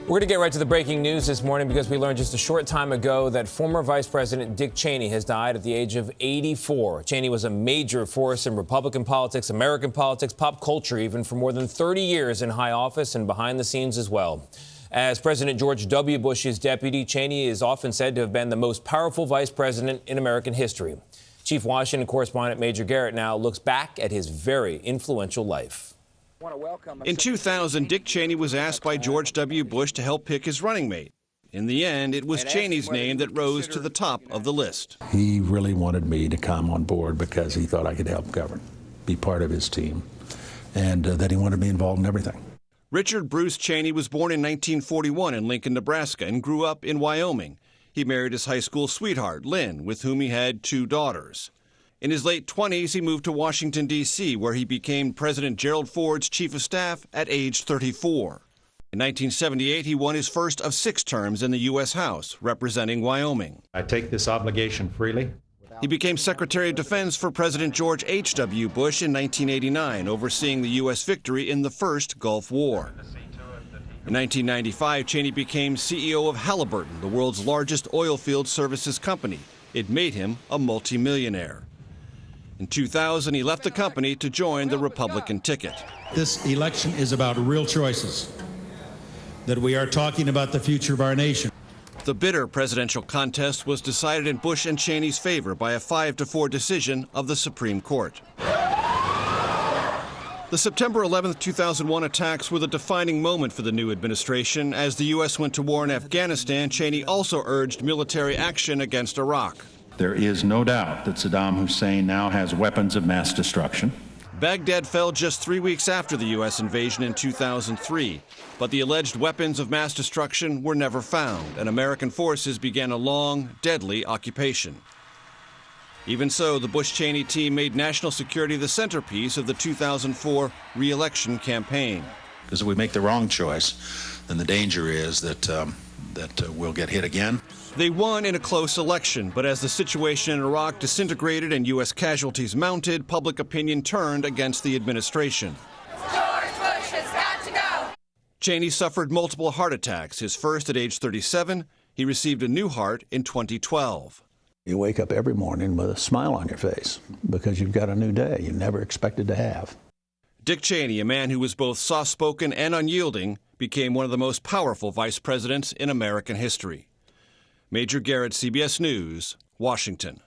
We're going to get right to the breaking news this morning because we learned just a short time ago that former Vice President Dick Cheney has died at the age of 84. Cheney was a major force in Republican politics, American politics, pop culture, even for more than 30 years in high office and behind the scenes as well. As President George W. Bush's deputy, Cheney is often said to have been the most powerful vice president in American history. Chief Washington correspondent Major Garrett now looks back at his very influential life. In 2000, Dick Cheney was asked by George W. Bush to help pick his running mate. In the end, it was Cheney's name that rose to the top of the list. He really wanted me to come on board because he thought I could help govern, be part of his team, and that he wanted me involved in everything. Richard Bruce Cheney was born in 1941 in Lincoln, Nebraska, and grew up in Wyoming. He married his high school sweetheart, Lynn, with whom he had 2 daughters. In his late 20s, he moved to Washington, D.C., where he became President Gerald Ford's chief of staff at age 34. In 1978, he won his first of 6 terms in the U.S. House, representing Wyoming. I take this obligation freely. He became Secretary of Defense for President George H.W. Bush in 1989, overseeing the U.S. victory in the First Gulf War. In 1995, Cheney became CEO of Halliburton, the world's largest oilfield services company. It made him a multimillionaire. In 2000, he left the company to join the Republican ticket. This election is about real choices, that we are talking about the future of our nation. The bitter presidential contest was decided in Bush and Cheney's favor by a 5-4 decision of the Supreme Court. The September 11, 2001 attacks were the defining moment for the new administration. As the U.S. went to war in Afghanistan, Cheney also urged military action against Iraq. There is no doubt that Saddam Hussein now has weapons of mass destruction. Baghdad fell just 3 weeks after the U.S. invasion in 2003, but the alleged weapons of mass destruction were never found, and American forces began a long, deadly occupation. Even so, the Bush-Cheney team made national security the centerpiece of the 2004 re-election campaign. Because if we make the wrong choice, then the danger is that we'll get hit again. They won in a close election, but as the situation in Iraq disintegrated and U.S. casualties mounted, public opinion turned against the administration. George Bush has got to go! Cheney suffered multiple heart attacks, his first at age 37. He received a new heart in 2012. You wake up every morning with a smile on your face because you've got a new day you never expected to have. Dick Cheney, a man who was both soft-spoken and unyielding, became one of the most powerful vice presidents in American history. Major Garrett, CBS News, Washington.